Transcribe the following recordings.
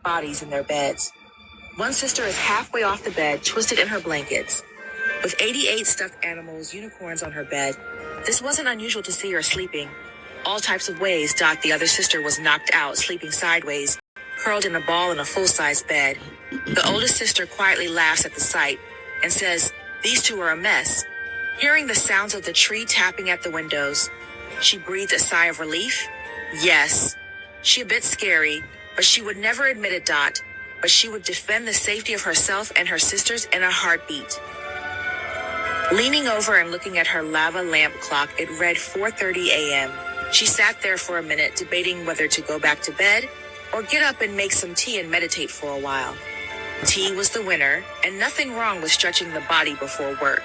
bodies in their beds. One sister is halfway off the bed, twisted in her blankets. With 88 stuffed animals, unicorns on her bed, this wasn't unusual to see her sleeping. All types of ways, the other sister was knocked out, sleeping sideways, curled in a ball in a full-size bed. The oldest sister quietly laughs at the sight and says, "These two are a mess." Hearing the sounds of the tree tapping at the windows, she breathed a sigh of relief. Yes, she a bit scary, but she would never admit it, but she would defend the safety of herself and her sisters in a heartbeat. Leaning over and looking at her lava lamp clock, it read 4:30 a.m. She sat there for a minute, debating whether to go back to bed or get up and make some tea and meditate for a while. Tea was the winner, and nothing wrong with stretching the body before work.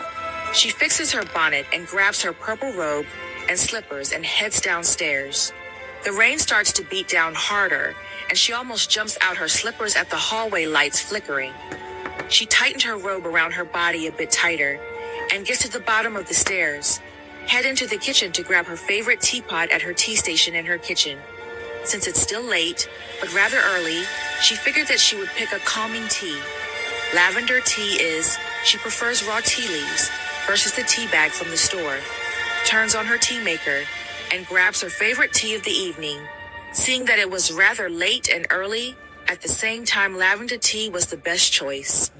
She fixes her bonnet and grabs her purple robe and slippers and heads downstairs. The rain starts to beat down harder, and she almost jumps out her slippers at the hallway lights flickering. She tightened her robe around her body a bit tighter and gets to the bottom of the stairs, head into the kitchen to grab her favorite teapot at her tea station in her kitchen. Since it's still late, but rather early, she figured that she would pick a calming tea. Lavender tea she prefers raw tea leaves versus the tea bag from the store. Turns on her tea maker and grabs her favorite tea of the evening. Seeing that it was rather late and early, at the same time lavender tea was the best choice.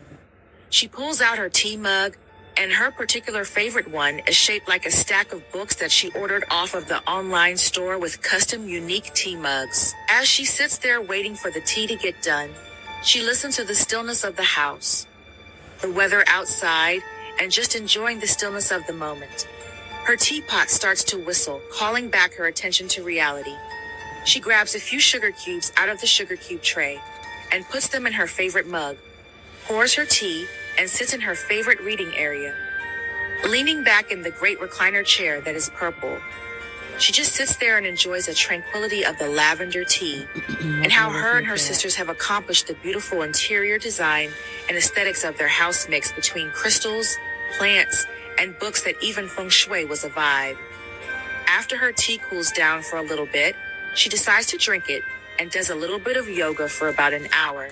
She pulls out her tea mug, and her particular favorite one is shaped like a stack of books that she ordered off of the online store with custom unique tea mugs. As she sits there waiting for the tea to get done, she listens to the stillness of the house, the weather outside, and just enjoying the stillness of the moment. Her teapot starts to whistle, calling back her attention to reality. She grabs a few sugar cubes out of the sugar cube tray and puts them in her favorite mug, pours her tea, and sits in her favorite reading area. Leaning back in the great recliner chair that is purple, she just sits there and enjoys the tranquility of the lavender tea and how her and her sisters have accomplished the beautiful interior design and aesthetics of their house mix between crystals, plants, and books that even feng shui was a vibe. After her tea cools down for a little bit, she decides to drink it and does a little bit of yoga for about an hour.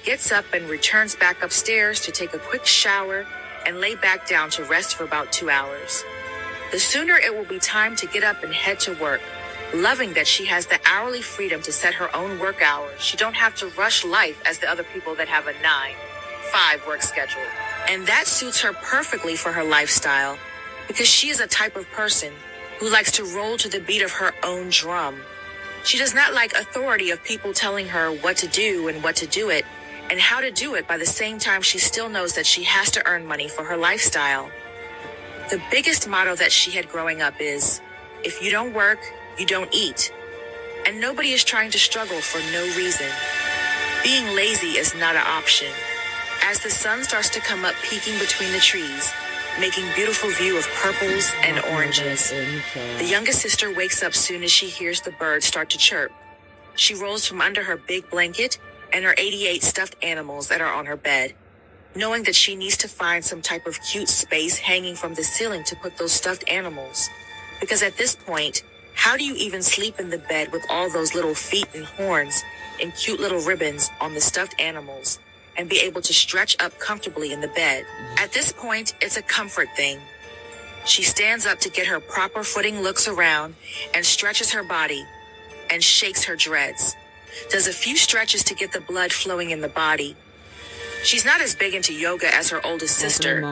Gets up and returns back upstairs to take a quick shower and lay back down to rest for about 2 hours. The sooner it will be time to get up and head to work, loving that she has the hourly freedom to set her own work hours. She don't have to rush life as the other people that have a 9-5 work schedule. And that suits her perfectly for her lifestyle, because she is a type of person who likes to roll to the beat of her own drum. She does not like authority of people telling her what to do and what to do it, and how to do it. By the same time, she still knows that she has to earn money for her lifestyle. The biggest motto that she had growing up is, if you don't work, you don't eat. And nobody is trying to struggle for no reason. Being lazy is not an option. As the sun starts to come up, peeking between the trees, making beautiful view of purples and oranges, the youngest sister wakes up soon as she hears the birds start to chirp. She rolls from under her big blanket and her 88 stuffed animals that are on her bed, knowing that she needs to find some type of cute space hanging from the ceiling to put those stuffed animals. Because at this point, how do you even sleep in the bed with all those little feet and horns and cute little ribbons on the stuffed animals and be able to stretch up comfortably in the bed? At this point, it's a comfort thing. She stands up to get her proper footing, looks around, and stretches her body and shakes her dreads. Does a few stretches to get the blood flowing in the body. She's not as big into yoga as her oldest sister,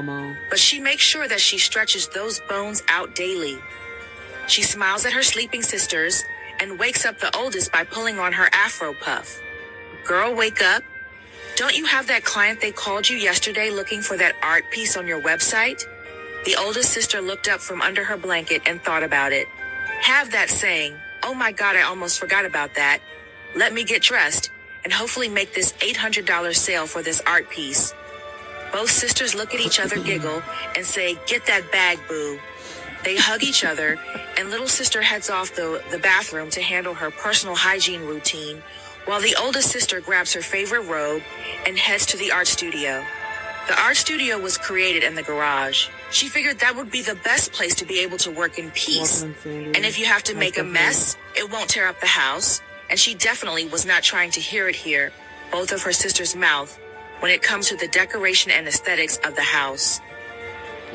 but she makes sure that she stretches those bones out daily. She smiles at her sleeping sisters and wakes up the oldest by pulling on her afro puff. Girl, wake up. Don't you have that client they called you yesterday looking for that art piece on your website? The oldest sister looked up from under her blanket and thought about it. Have that saying, oh my God, I almost forgot about that. Let me get dressed and hopefully make this $800 sale for this art piece. Both sisters look at each other, giggle, and say, get that bag, boo. They hug each other, and little sister heads off the bathroom to handle her personal hygiene routine, while the oldest sister grabs her favorite robe and heads to the art studio. The art studio was created in the garage. She figured that would be the best place to be able to work in peace. And if you have to make a mess, it won't tear up the house. And she definitely was not trying to hear it here, both of her sister's mouth when it comes to the decoration and aesthetics of the house.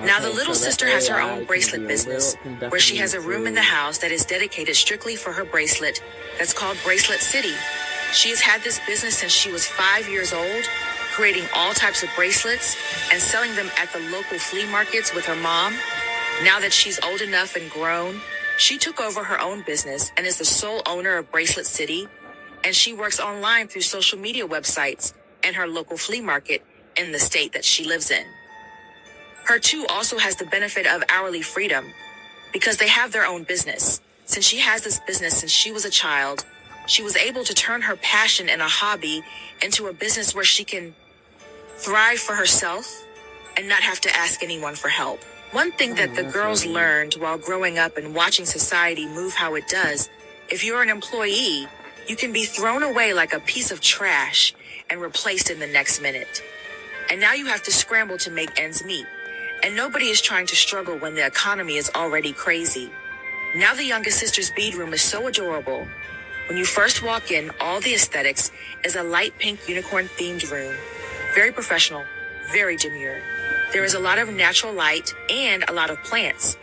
Now, the little sister has her own bracelet business, where she has a room in the house that is dedicated strictly for her bracelet that's called Bracelet City. She has had this business since she was 5 years old, creating all types of bracelets and selling them at the local flea markets with her mom. Now that she's old enough and grown, she took over her own business and is the sole owner of Bracelet City, and she works online through social media websites and her local flea market in the state that she lives in. Her too also has the benefit of hourly freedom because they have their own business. Since she has this business since she was a child, she was able to turn her passion and a hobby into a business where she can thrive for herself and not have to ask anyone for help. One thing that the girls learned while growing up and watching society move how it does, if you're an employee, you can be thrown away like a piece of trash and replaced in the next minute. And now you have to scramble to make ends meet. And nobody is trying to struggle when the economy is already crazy. Now the youngest sister's bead room is so adorable. When you first walk in, all the aesthetics is a light pink unicorn themed room. Very professional, very demure. There is a lot of natural light and a lot of plants,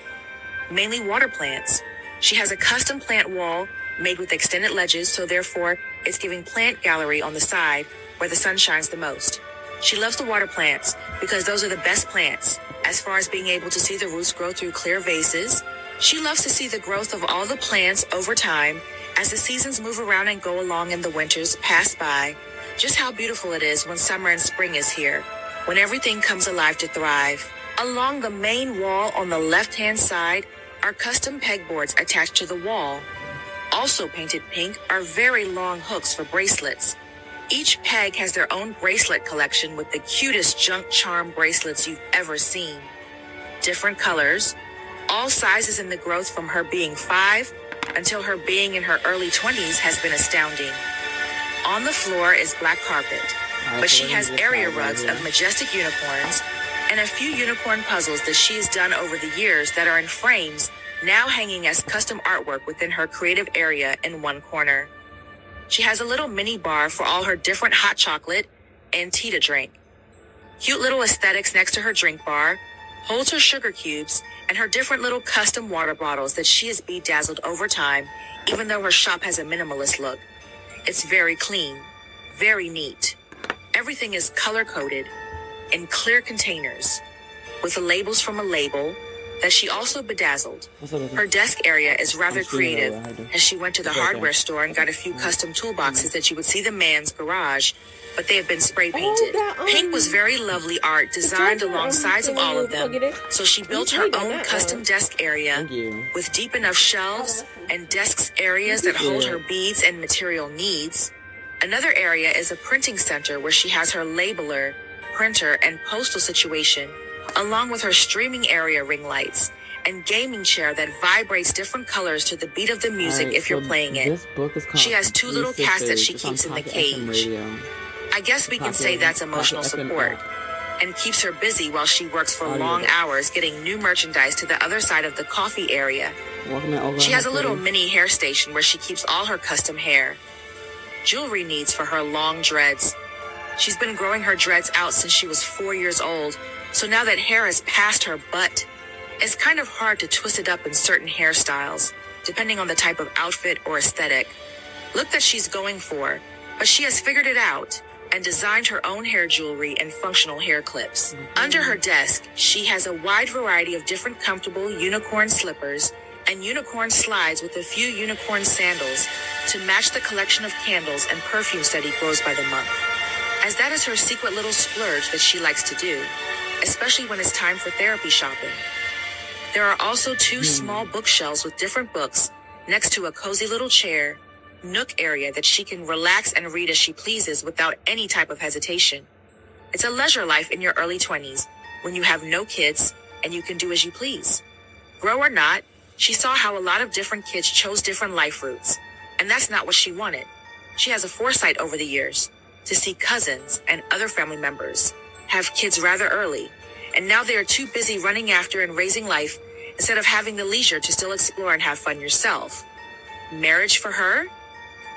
mainly water plants. She has a custom plant wall made with extended ledges, so therefore it's giving plant gallery on the side where the sun shines the most. She loves the water plants because those are the best plants. As far as being able to see the roots grow through clear vases, she loves to see the growth of all the plants over time as the seasons move around and go along and the winters pass by. Just how beautiful it is when summer and spring is here, when everything comes alive to thrive. Along the main wall on the left-hand side are custom pegboards attached to the wall. Also painted pink are very long hooks for bracelets. Each peg has their own bracelet collection with the cutest junk charm bracelets you've ever seen. Different colors, all sizes, in the growth from her being 5 until her being in her early 20s has been astounding. On the floor is black carpet, but she has area rugs of majestic unicorns and a few unicorn puzzles that she has done over the years that are in frames, now hanging as custom artwork within her creative area in one corner. She has a little mini bar for all her different hot chocolate and tea to drink. Cute little aesthetics next to her drink bar, holds her sugar cubes, and her different little custom water bottles that she has bedazzled over time, even though her shop has a minimalist look. It's very clean, very neat. Everything is color-coded in clear containers with the labels from a label that she also bedazzled. Her desk area is rather creative, as she went to the hardware store and got a few custom toolboxes that you would see the man's garage, but they have been spray painted. Pink was very lovely art designed along sides of all of them, so she built her own custom desk area with deep enough shelves and desks areas that hold her beads and material needs. Another area is a printing center where she has her labeler, printer, and postal situation, along with her streaming area ring lights and gaming chair that vibrates different colors to the beat of the music if you're playing it. She has 2 little cats that she keeps in the cage. I guess we can say that's emotional support, and keeps her busy while she works for long hours getting new merchandise to the other side of the coffee area. She has a little mini hair station where she keeps all her custom hair, jewelry needs for her long dreads. She's been growing her dreads out since she was 4 years old, so now that hair is past her butt, it's kind of hard to twist it up in certain hairstyles, depending on the type of outfit or aesthetic. Look that she's going for, but she has figured it out and designed her own hair jewelry and functional hair clips. Under her desk, she has a wide variety of different comfortable unicorn slippers and unicorn slides with a few unicorn sandals to match the collection of candles and perfumes that he grows by the month, as that is her secret little splurge that she likes to do, especially when it's time for therapy shopping. There are also 2 small bookshelves with different books next to a cozy little chair, nook area that she can relax and read as she pleases without any type of hesitation. It's a leisure life in your early 20s when you have no kids and you can do as you please. Grow or not, she saw how a lot of different kids chose different life routes, and that's not what she wanted. She has a foresight over the years to see cousins and other family members have kids rather early, and now they are too busy running after and raising life instead of having the leisure to still explore and have fun yourself. Marriage for her?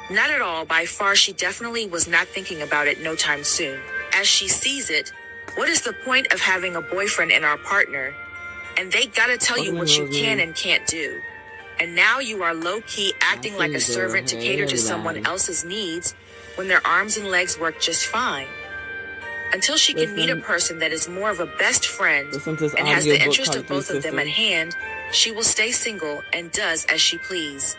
Not at all. By far, she definitely was not thinking about it no time soon. As she sees it, what is the point of having a boyfriend and our partner? And they gotta tell you what you can and can't do. And now you are low-key acting like a servant to cater to someone else's needs when their arms and legs work just fine. Until she can meet a person that is more of a best friend and has the interest of both of them at hand, she will stay single and does as she please.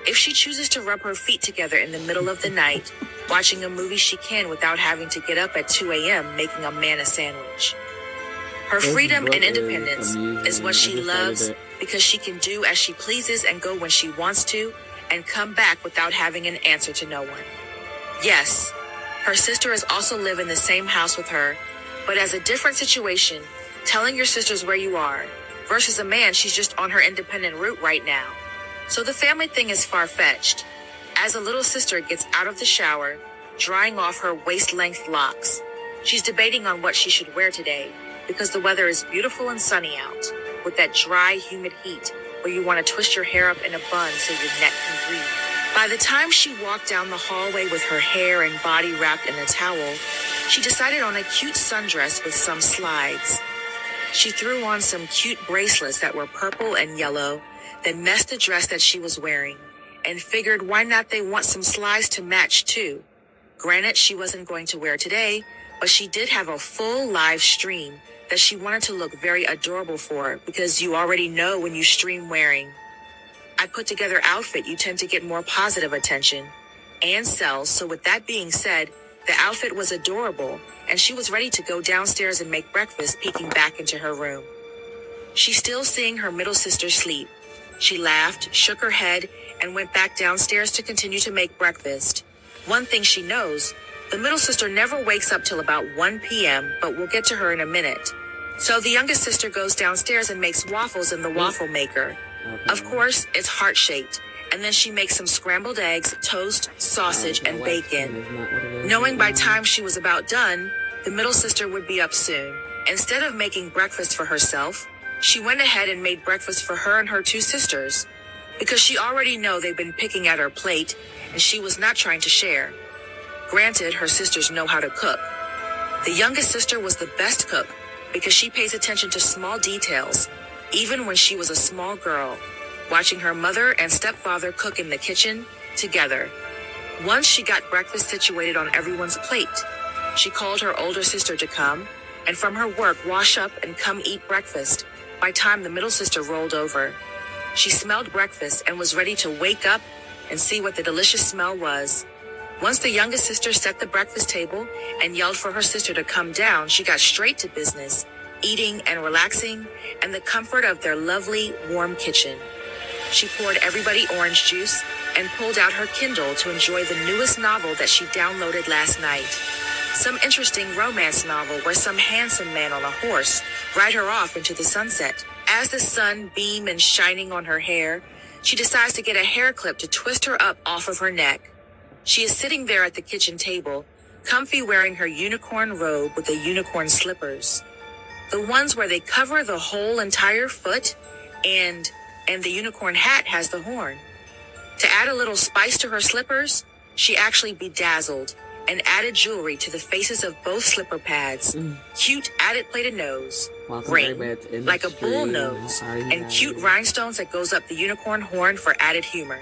If she chooses to rub her feet together in the middle of the night, watching a movie she can without having to get up at 2 a.m. making a man a sandwich. Her freedom and independence is what she loves because she can do as she pleases and go when she wants to and come back without having an answer to no one. Yes, her sister is also live in the same house with her, but as a different situation, telling your sisters where you are versus a man she's just on her independent route right now. So the family thing is far-fetched. As a little sister gets out of the shower, drying off her waist-length locks, she's debating on what she should wear today because the weather is beautiful and sunny out, with that dry, humid heat where you want to twist your hair up in a bun so your neck can breathe. By the time she walked down the hallway with her hair and body wrapped in a towel, she decided on a cute sundress with some slides. She threw on some cute bracelets that were purple and yellow that matched the dress that she was wearing, and figured why not they want some slides to match too. Granted, she wasn't going to wear today, but she did have a full live stream that she wanted to look very adorable for, because you already know when you stream wearing I put together outfit, you tend to get more positive attention and sales. So with that being said, the outfit was adorable and she was ready to go downstairs and make breakfast, peeking back into her room. She's still seeing her middle sister sleep. She laughed, shook her head, and went back downstairs to continue to make breakfast. One thing she knows, the middle sister never wakes up till about 1 p.m., but we'll get to her in a minute. So the youngest sister goes downstairs and makes waffles in the waffle maker. Of course, it's heart-shaped, and then she makes some scrambled eggs, toast, sausage, and bacon. Knowing by time she was about done, the middle sister would be up soon. Instead of making breakfast for herself, she went ahead and made breakfast for her and her two sisters, because she already know they've been picking at her plate, and she was not trying to share. Granted, her sisters know how to cook. The youngest sister was the best cook, because she pays attention to small details, even when she was a small girl, watching her mother and stepfather cook in the kitchen together. Once she got breakfast situated on everyone's plate, she called her older sister to come, and from her work wash up and come eat breakfast. By time the middle sister rolled over, she smelled breakfast and was ready to wake up and see what the delicious smell was. Once the youngest sister set the breakfast table and yelled for her sister to come down, she got straight to business, eating and relaxing in the comfort of their lovely, warm kitchen. She poured everybody orange juice and pulled out her Kindle to enjoy the newest novel that she downloaded last night. Some interesting romance novel where some handsome man on a horse ride her off into the sunset. As the sun beam and shining on her hair, she decides to get a hair clip to twist her up off of her neck. She is sitting there at the kitchen table, comfy, wearing her unicorn robe with the unicorn slippers. The ones where they cover the whole entire foot, and the unicorn hat has the horn. To add a little spice to her slippers, she actually bedazzled and added jewelry to the faces of both slipper pads. Cute added plated nose, ring, like a bull nose, and cute rhinestones that goes up the unicorn horn for added humor.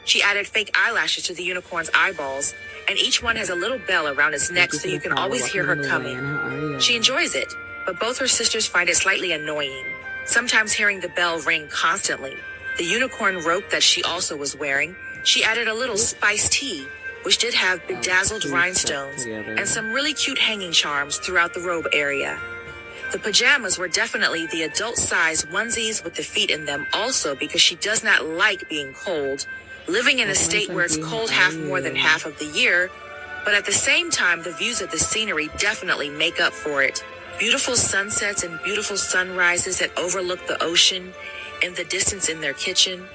She added fake eyelashes to the unicorn's eyeballs, and each one has a little bell around its neck so you can always hear her coming. She enjoys it, but both her sisters find it slightly annoying, sometimes hearing the bell ring constantly. The unicorn rope that she also was wearing, she added a little spiced tea, which did have bedazzled rhinestones and some really cute hanging charms throughout the robe area. The pajamas were definitely the adult-size onesies with the feet in them also, because she does not like being cold, living in a state where it's cold more than half of the year, but at the same time, the views of the scenery definitely make up for it. Beautiful sunsets and beautiful sunrises that overlook the ocean in the distance in their kitchen.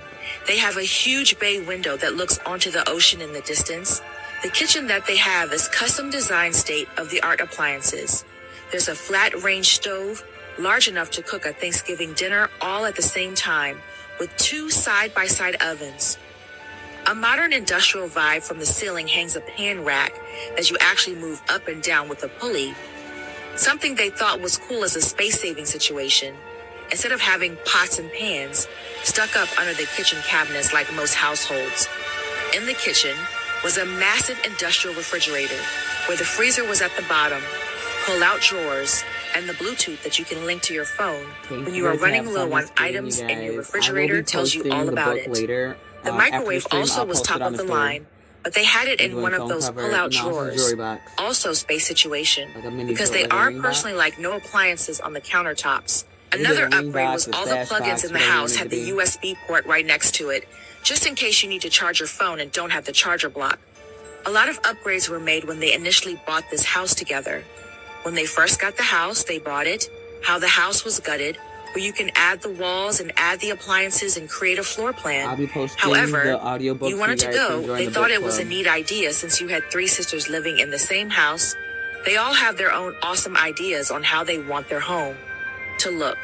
They have a huge bay window that looks onto the ocean in the distance. The kitchen that they have is custom design state-of-the-art appliances. There's a flat range stove, large enough to cook a Thanksgiving dinner all at the same time, with 2 side-by-side ovens. A modern industrial vibe from the ceiling hangs a pan rack that you actually move up and down with a pulley, something they thought was cool as a space-saving situation, instead of having pots and pans stuck up under the kitchen cabinets like most households. In the kitchen was a massive industrial refrigerator where the freezer was at the bottom, pull-out drawers, and the Bluetooth that you can link to your phone when you are running low on items in your refrigerator tells you all about it. Later. The microwave also was top of the line, but they had it in one of those pull-out drawers, also space situation, because they are personally like no appliances on the countertops. Another upgrade was all the plugins in the house had the USB port right next to it, just in case you need to charge your phone and don't have the charger block. A lot of upgrades were made when they initially bought this house together. When they first got the house, they bought it, how the house was gutted, where you can add the walls and add the appliances and create a floor plan. I'll be posting However, the audiobook you wanted so to you guys go, can join they the thought book it was a club. neat idea since you had 3 sisters living in the same house. They all have their own awesome ideas on how they want their home to look.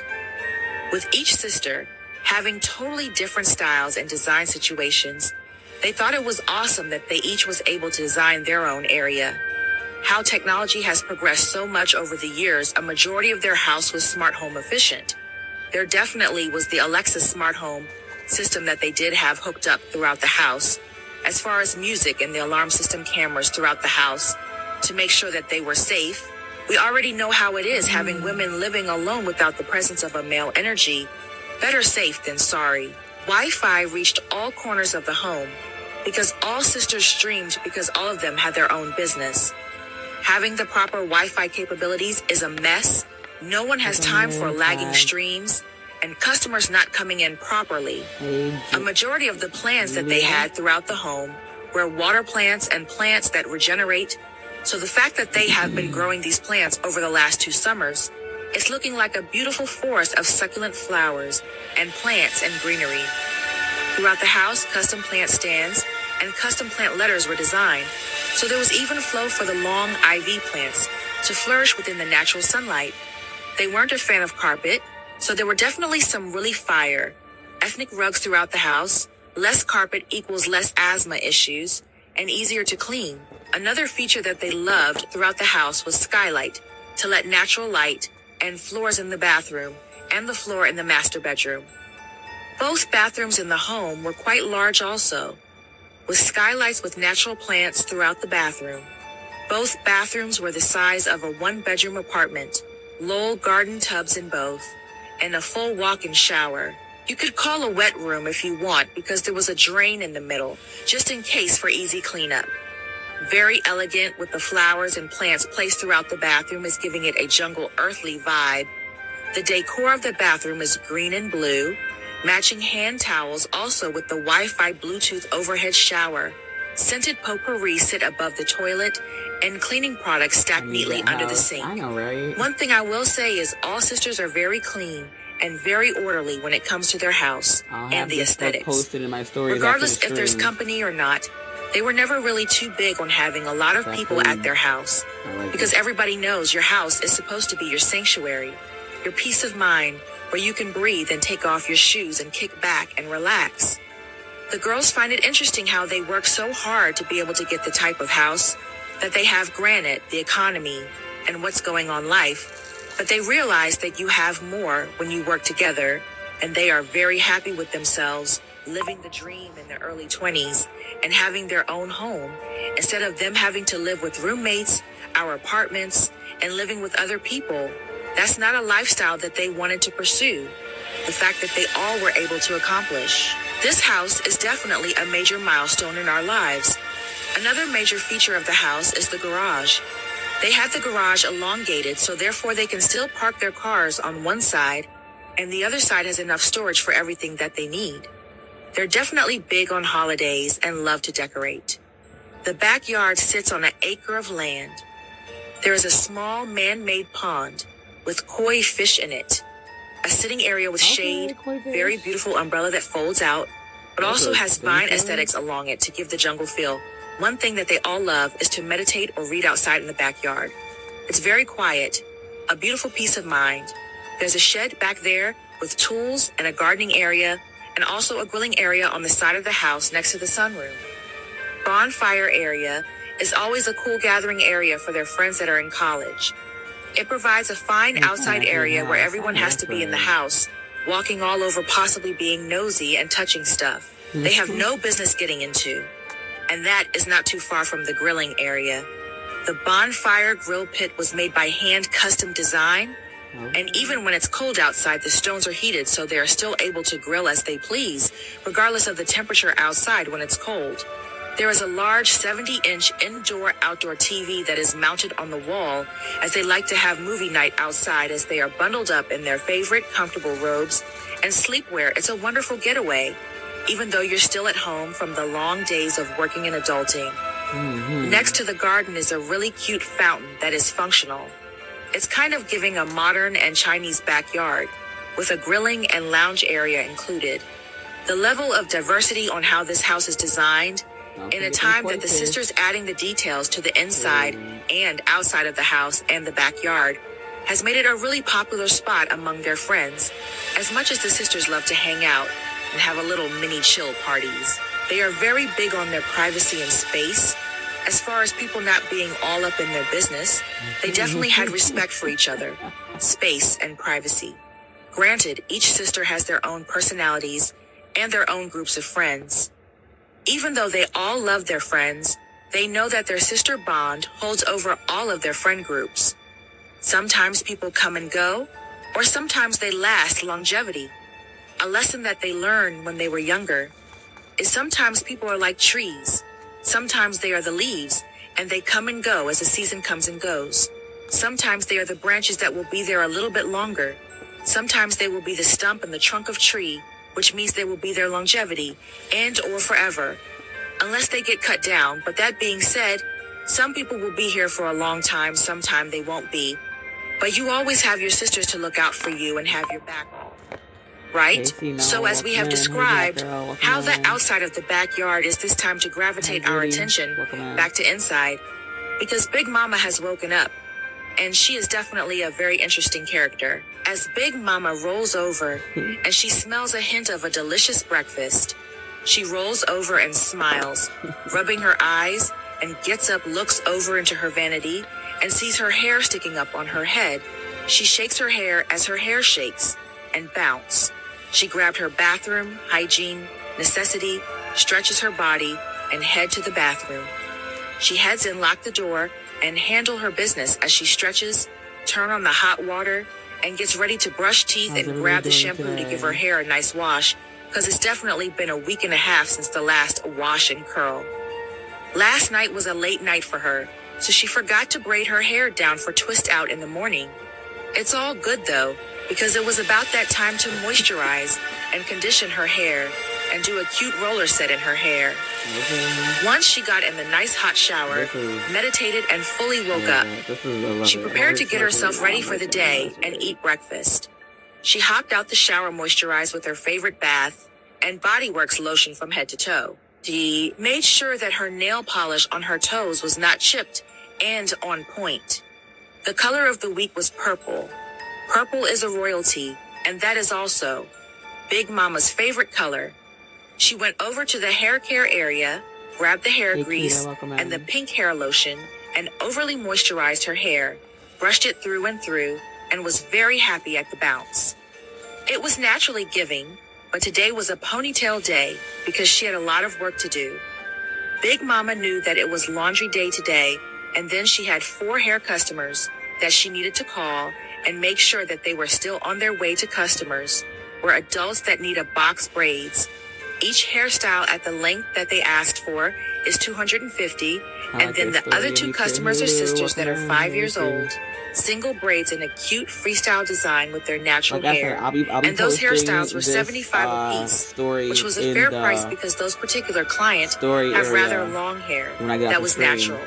With each sister having totally different styles and design situations, they thought it was awesome that they each was able to design their own area. How technology has progressed so much over the years, a majority of their house was smart home efficient. There definitely was the Alexa smart home system that they did have hooked up throughout the house, as far as music and the alarm system cameras throughout the house to make sure that they were safe. We already know how it is having women living alone without the presence of a male energy. Better safe than sorry. Wi-Fi reached all corners of the home because all sisters streamed because all of them had their own business. Having the proper Wi-Fi capabilities is a mess. No one has time for lagging streams and customers not coming in properly. A majority of the plants that they had throughout the home were water plants and plants that regenerate. So the fact that they have been growing these plants over the last 2 summers, it's looking like a beautiful forest of succulent flowers and plants and greenery. Throughout the house, custom plant stands and custom plant letters were designed, so there was even flow for the long IV plants to flourish within the natural sunlight. They weren't a fan of carpet, so there were definitely some really fire ethnic rugs throughout the house. Less carpet equals less asthma issues and easier to clean. Another feature that they loved throughout the house was skylight to let natural light and floors in the bathroom and the floor in the master bedroom. Both bathrooms in the home were quite large also, with skylights with natural plants throughout the bathroom. Both bathrooms were the size of a 1-bedroom apartment, Lowell garden tubs in both, and a full walk-in shower. You could call a wet room if you want because there was a drain in the middle, just in case for easy cleanup. Very elegant with the flowers and plants placed throughout the bathroom is giving it a jungle earthly vibe. The decor of the bathroom is green and blue, matching hand towels also with the Wi-Fi Bluetooth overhead shower. Scented potpourri sit above the toilet, and cleaning products stacked neatly under the sink. I know, right? One thing I will say is all sisters are very clean and very orderly when it comes to their house and the aesthetics. Posted in my stories Regardless if there's company or not, they were never really too big on having a lot of people at their house, because everybody knows your house is supposed to be your sanctuary, your peace of mind, where you can breathe and take off your shoes and kick back and relax. The girls find it interesting how they work so hard to be able to get the type of house that they have, granted the economy and what's going on in life, but they realize that you have more when you work together, and they are very happy with themselves, living the dream in their early 20s and having their own home, instead of them having to live with roommates, our apartments, and living with other people. That's not a lifestyle that they wanted to pursue, the fact that they all were able to accomplish. This house is definitely a major milestone in our lives. Another major feature of the house is the garage. They had the garage elongated, so therefore they can still park their cars on one side, and the other side has enough storage for everything that they need. They're definitely big on holidays and love to decorate. The backyard sits on an acre of land. There is a small man-made pond with koi fish in it, a sitting area with shade, very beautiful umbrella that folds out, but also has vine aesthetics along it to give the jungle feel. One thing that they all love is to meditate or read outside in the backyard. It's very quiet, a beautiful peace of mind. There's a shed back there with tools and a gardening area, and also a grilling area on the side of the house next to the sunroom. Bonfire area is always a cool gathering area for their friends that are in college. It provides a fine outside area where everyone has to be in the house, walking all over, possibly being nosy and touching stuff they have no business getting into. And that is not too far from the grilling area. The bonfire grill pit was made by hand custom design, and even when it's cold outside, the stones are heated so they are still able to grill as they please, regardless of the temperature outside when it's cold. There is a large 70-inch indoor-outdoor TV that is mounted on the wall, as they like to have movie night outside as they are bundled up in their favorite comfortable robes and sleepwear. It's a wonderful getaway, even though you're still at home from the long days of working and adulting. Next to the garden is a really cute fountain that is functional. It's kind of giving a modern and Chinese backyard, with a grilling and lounge area included. The level of diversity on how this house is designed, in a time that the sisters adding the details to the inside and outside of the house and the backyard, has made it a really popular spot among their friends, as much as the sisters love to hang out and have a little mini chill parties. They are very big on their privacy and space. As far as people not being all up in their business, they definitely had respect for each other, space and privacy. Granted, each sister has their own personalities and their own groups of friends. Even though they all love their friends, they know that their sister bond holds over all of their friend groups. Sometimes people come and go, or sometimes they last longevity. A lesson that they learned when they were younger is sometimes people are like trees. Sometimes they are the leaves, and they come and go as the season comes and goes. Sometimes they are the branches that will be there a little bit longer. Sometimes they will be the stump and the trunk of tree, which means they will be there longevity and or forever, unless they get cut down. But that being said, some people will be here for a long time, sometime they won't be. But you always have your sisters to look out for you and have your back. Right? So as we have described, how the outside of the backyard is this time to gravitate our attention back to inside, because Big Mama has woken up, and she is definitely a very interesting character. As Big Mama rolls over and she smells a hint of a delicious breakfast, she rolls over and smiles, rubbing her eyes, and gets up, looks over into her vanity, and sees her hair sticking up on her head. She shakes her hair as her hair shakes, and bounce. She grabbed her bathroom, hygiene, necessity, stretches her body, and head to the bathroom. She heads in, lock the door, and handle her business as she stretches, turn on the hot water, and gets ready to brush teeth and grab the shampoo to give her hair a nice wash, because it's definitely been a week and a half since the last wash and curl. Last night was a late night for her, so she forgot to braid her hair down for twist out in the morning. It's all good though, because it was about that time to moisturize and condition her hair and do a cute roller set in her hair. Once she got in the nice hot shower, meditated, and fully woke up, she prepared to get herself ready for the day and eat breakfast. She hopped out the shower moisturized with her favorite bath and Body Works lotion from head to toe. She made sure that her nail polish on her toes was not chipped and on point. The color of the week was purple. Purple is a royalty, and that is also Big Mama's favorite color. She went over to the hair care area, grabbed the hair grease and the pink hair lotion, and overly moisturized her hair, brushed it through and through, and was very happy at the bounce. It was naturally giving, but today was a ponytail day because she had a lot of work to do. Big Mama knew that it was laundry day today, and then she had 4 hair customers that she needed to call and make sure that they were still on their way to customers, were adults that need a box braids. Each hairstyle at the length that they asked for is $250, and then the other 2 customers are sisters that are 5 years old, single braids in a cute freestyle design with their natural hair. And those hairstyles were $75 a piece, which was a fair price because those particular clients have rather long hair that was natural.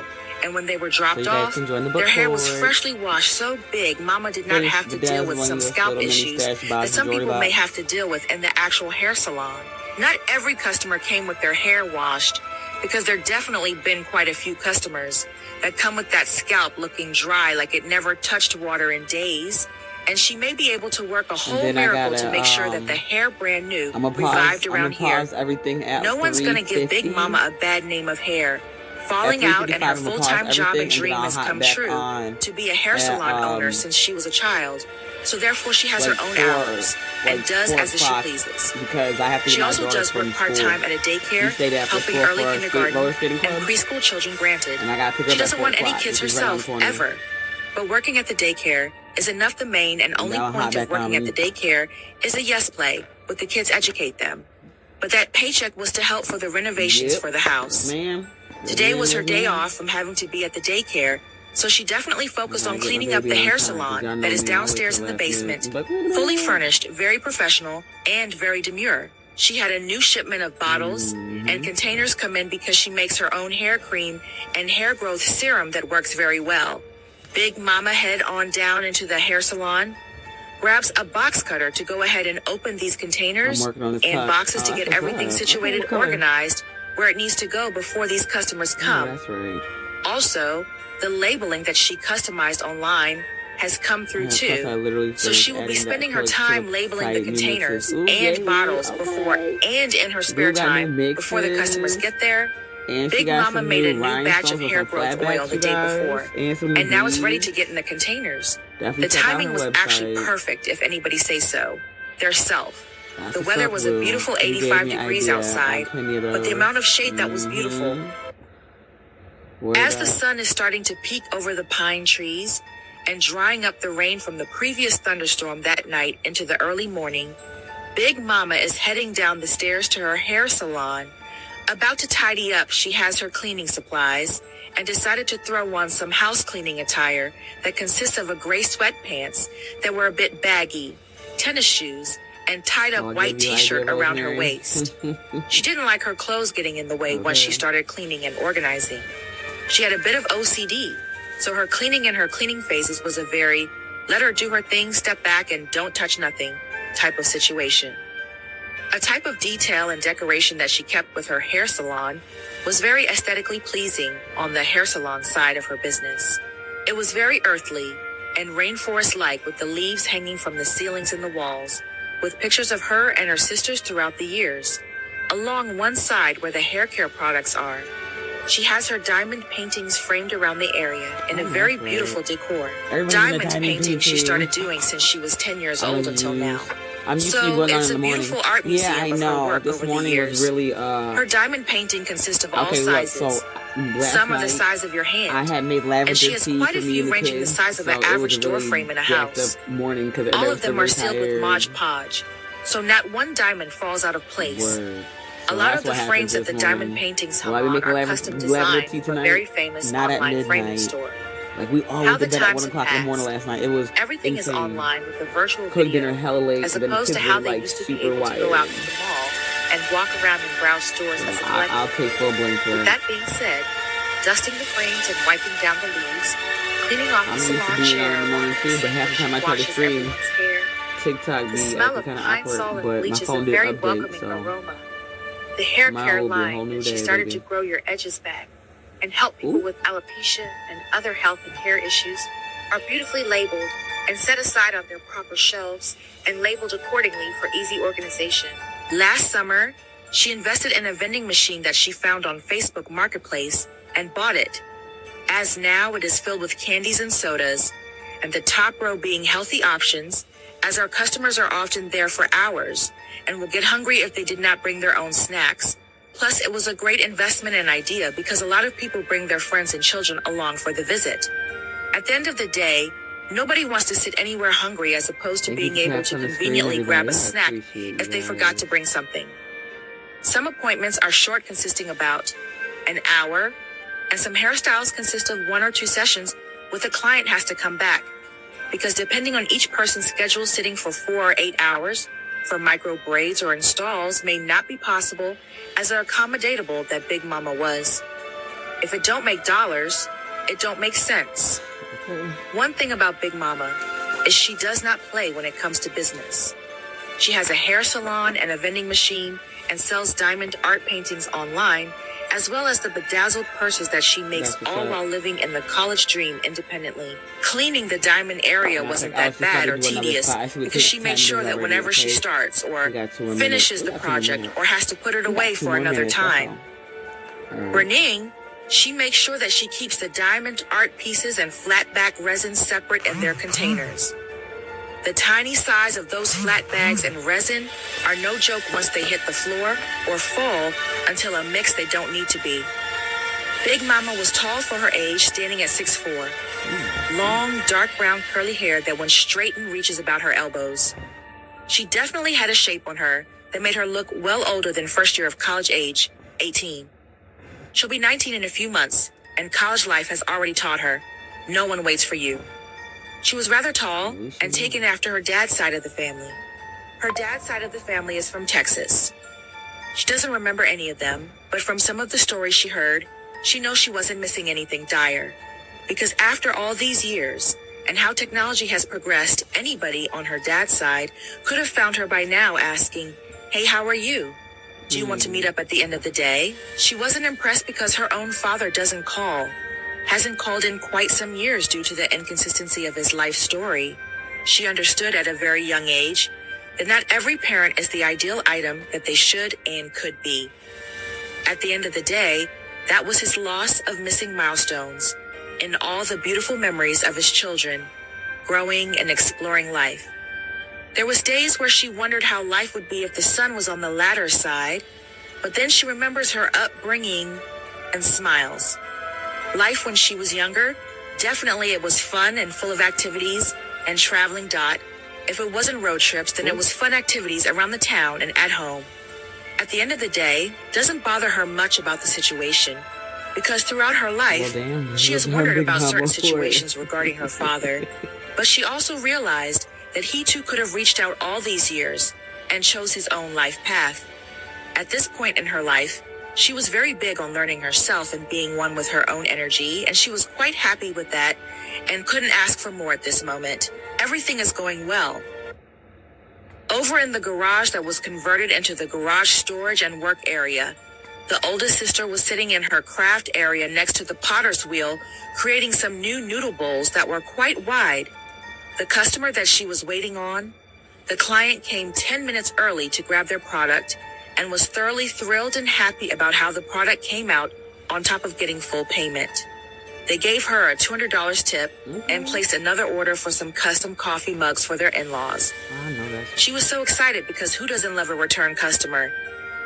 And when they were dropped off, their hair was freshly washed so big Mama did not have to deal with some scalp issues that some people may have to deal with in the actual hair salon. Not every customer came with their hair washed, because there definitely been quite a few customers that come with that scalp looking dry like it never touched water in days, and she may be able to work a whole then I miracle gotta, to make sure that the hair brand new I'm gonna revived pause. I'm around gonna here. pause everything at No one's gonna give Big 3:50. Mama a bad name of hair. At Falling out and her 3:55, I'm gonna full-time pause job and everything, and then dream I'll has hop come back true on to be a hair at salon owner since she was a child. So therefore she has her own hours and does as she pleases. because I have to She get my also daughter does work from part-time school. at a We daycare, stayed after helping school early for a kindergarten roller skating and club, preschool children granted. and I got to pick her She up at doesn't 4 want any o'clock, kids which is right around the herself, corner. ever. But working at the daycare is enough. The main and only Now I'll hop point of back on working at me. the daycare is a yes play, with the kids educate them. But that paycheck was to help for the renovations Yep. for the house. Ma'am. Today was her Yes, day ma'am. off from having to be at the daycare, so she definitely focused Gotta on get my cleaning up baby the on hair time, 'cause salon y'all know that is me, I always downstairs till in the last minute. basement. But wait a Fully minute. furnished, very professional, and very demure. She had a new shipment of bottles and containers come in because she makes her own hair cream and hair growth serum that works very well. Big Mama head on down into the hair salon, grabs a box cutter to go ahead and open these containers I'm working on this and cup. boxes Oh, to that's get what's everything up. situated, Okay, color. organized where it needs to go before these customers Oh, come. that's right. Also, the labeling that she customized online has come through Plus, I too. literally So finished she will be adding that spending her color to time the labeling site the new containers mixes. Ooh, and yeah, bottles okay. before and in her spare Dude got new time before the customers mixes. get there. And she Big got Mama some made a new new batch of rhinestones with hair some growth oil flatbacks, the you day guys. before, And some new and now it's ready to beads. get in the containers. Definitely The check out timing her was actually website. perfect, if anybody says so. Their self. That's The what's weather up, was a Blue. beautiful You gave 85 me an degrees idea. I outside, have plenty of but the those. amount of shade that was beautiful. Word As the up. sun is starting to peek over the pine trees and drying up the rain from the previous thunderstorm that night into the early morning, Big Mama is heading down the stairs to her hair salon. About to tidy up, she has her cleaning supplies and decided to throw on some house cleaning attire that consists of a gray sweatpants that were a bit baggy, tennis shoes, and tied up I'll white give you t-shirt idea, around her Rosemary. waist. She didn't like her clothes getting in the way once she Okay. started cleaning and organizing. She had a bit of OCD, so her cleaning in her cleaning phases was a very let her do her thing, step back, and don't touch nothing type of situation. A type of detail and decoration that she kept with her hair salon was very aesthetically pleasing on the hair salon side of her business. It was very earthly and rainforest-like, with the leaves hanging from the ceilings and the walls, with pictures of her and her sisters throughout the years. Along one side where the hair care products are, she has her diamond paintings framed around the area in a Oh, very that's right. beautiful decor. Everybody's a Diamond diamond painting she painting. started doing since she was 10 years I old until now. I'm used to So, going on it's in a the morning. beautiful art museum Yeah, I of her know. work This over the morning was years. really Her diamond painting consists of all okay. Look, sizes. so last Some are the night, size of your hand. I had made lavender And she has tea quite for a me few and the ranging the kids, size of an so it was average a door really frame in a jacked house. up morning because All everybody of was them still are sealed with tired. Mod Podge, so not one diamond falls out of place. Word. A So lot that's of the what happened frames that this the diamond morning. paintings hung Will I be on making are lavender custom tea designed from a tonight? very famous Not at online framing midnight. store. Like we all How went to the bed at times 1 o'clock in the have morning passed. last night. It was Everything insane. is online with a virtual Cooked video, dinner hella late, as and then the opposed to kids how were they like used to be super able to wired. go out to the mall and walk around and browse stores as a I'll collective. take full blame for With it. that being said, dusting the frames and wiping down the leaves, cleaning off I'm the used to salon being chair on in the morning too, but half the time I try to washes stream, everyone's hair. TikTok The be smell acting of kind of pine sol awkward, and but my bleach is a phone did very update, welcoming so aroma. The hair tomorrow care will be a whole line new that she day, started baby. to grow your edges back and help people Ooh. with alopecia and other health and hair issues are beautifully labeled and set aside on their proper shelves and labeled accordingly for easy organization. Last summer, she invested in a vending machine that she found on Facebook Marketplace and bought it, as now it is filled with candies and sodas, and the top row being healthy options, as our customers are often there for hours and will get hungry if they did not bring their own snacks. Plus, it was a great investment and idea because a lot of people bring their friends and children along for the visit. At the end of the day, nobody wants to sit anywhere hungry as opposed to Thank you being for able to tapping on the conveniently screen, grab a everybody. I snack appreciate you if they guys. forgot to bring something. Some appointments are short, consisting about an hour, and some hairstyles consist of 1 or 2 sessions with a client has to come back. Because depending on each person's schedule, sitting for 4 or 8 hours for micro braids or installs may not be possible, as are accommodatable that Big Mama was. If it don't make dollars, it don't make sense. Okay. One thing about Big Mama is she does not play when it comes to business. She has a hair salon and a vending machine and sells diamond art paintings online, as well as the bedazzled purses that she makes, That's what's all up. while living in the college dream independently. Cleaning the diamond area And I was wasn't like, oh, that she's bad about or to do another tedious spot. I see we because she can't makes time sure this that already, whenever she okay? starts or We got 2 more finishes minutes. the We got 2 more project minutes. or has to put it We got away 2 for more another minutes, that's time. all. All right. Berning, she makes sure that she keeps the diamond art pieces and flat back resins separate in their containers. The tiny size of those flat bags and resin are no joke once they hit the floor or fall until a mix they don't need to be. Big Mama was tall for her age, standing at 6'4". Long, dark brown curly hair that went straight and reaches about her elbows. She definitely had a shape on her that made her look well older than first year of college age, 18. She'll be 19 in a few months, and college life has already taught her, no one waits for you. She was rather tall and taken after her dad's side of the family. Her dad's side of the family is from Texas. She doesn't remember any of them, but from some of the stories she heard, she knows she wasn't missing anything dire. Because after all these years, and how technology has progressed, anybody on her dad's side could have found her by now asking, "Hey, how are you? Do you want to meet up at the end of the day?" She wasn't impressed because her own father doesn't call. Hasn't called in quite some years due to the inconsistency of his life story. She understood at a very young age that not every parent is the ideal item that they should and could be. At the end of the day, that was his loss of missing milestones in all the beautiful memories of his children, growing and exploring life. There was days where she wondered how life would be if the son was on the latter side, but then she remembers her upbringing and smiles. Life when she was younger, definitely it was fun and full of activities and traveling. If it wasn't road trips, then it was fun activities around the town and at home. At the end of the day, doesn't bother her much about the situation, because throughout her life, she has wondered about certain situations regarding her father, but she also realized that he too could have reached out all these years and chose his own life path. At this point in her life, she was very big on learning herself and being one with her own energy, and she was quite happy with that and couldn't ask for more at this moment. Everything is going well. Over in the garage that was converted into the garage storage and work area, the oldest sister was sitting in her craft area next to the potter's wheel, creating some new noodle bowls that were quite wide. The customer that she was waiting on, the client came 10 minutes early to grab their product and was thoroughly thrilled and happy about how the product came out on top of getting full payment. They gave her a $200 tip and placed another order for some custom coffee mugs for their in-laws. I know that. She was so excited because who doesn't love a return customer?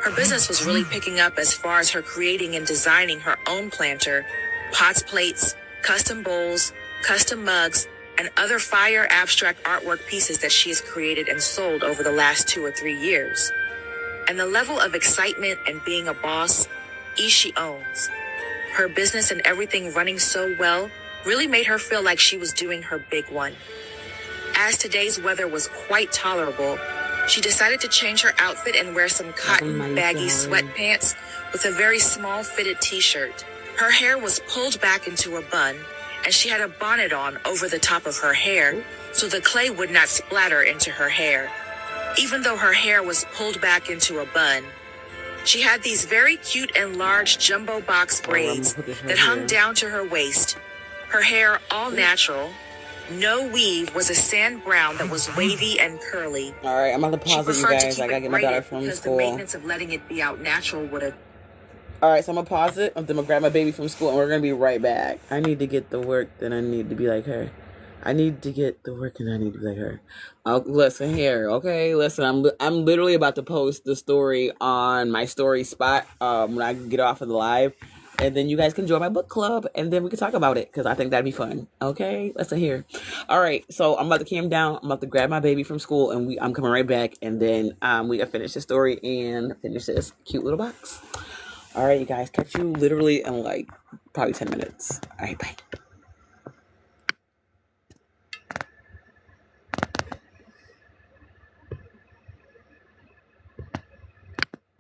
Her business was really picking up as far as her creating and designing her own planter, pots, plates, custom bowls, custom mugs, and other fire abstract artwork pieces that she has created and sold over the last 2 or 3 years. And the level of excitement and being a boss, she owns. Her business and everything running so well really made her feel like she was doing her big one. As today's weather was quite tolerable, she decided to change her outfit and wear some cotton baggy sweatpants with a very small fitted t-shirt. Her hair was pulled back into a bun, and she had a bonnet on over the top of her hair so the clay would not splatter into her hair. Even though her hair was pulled back into a bun, she had these very cute and large jumbo box braids that hung down to her waist. Her hair all natural, no weave, was a sand brown that was wavy and curly. All right, I'm about to She pause it, you preferred to guys. keep I gotta it get my daughter braided from because the school. maintenance of letting it be out natural would have. All right, so I'm gonna pause it. I'm gonna grab my baby from school, and we're gonna be right back. I need to get the work, then I need to be like her. I need to get the work, and I need to be like her. Listen here, okay? Listen, I'm literally about to post the story on my story spot when I get off of the live, and then you guys can join my book club, and then we can talk about it because I think that'd be fun. Okay, listen here. All right, so I'm about to calm down. I'm about to grab my baby from school, and I'm coming right back, and then we can finish the story and finish this cute little box. All right, you guys, catch you literally in like probably 10 minutes. All right, bye.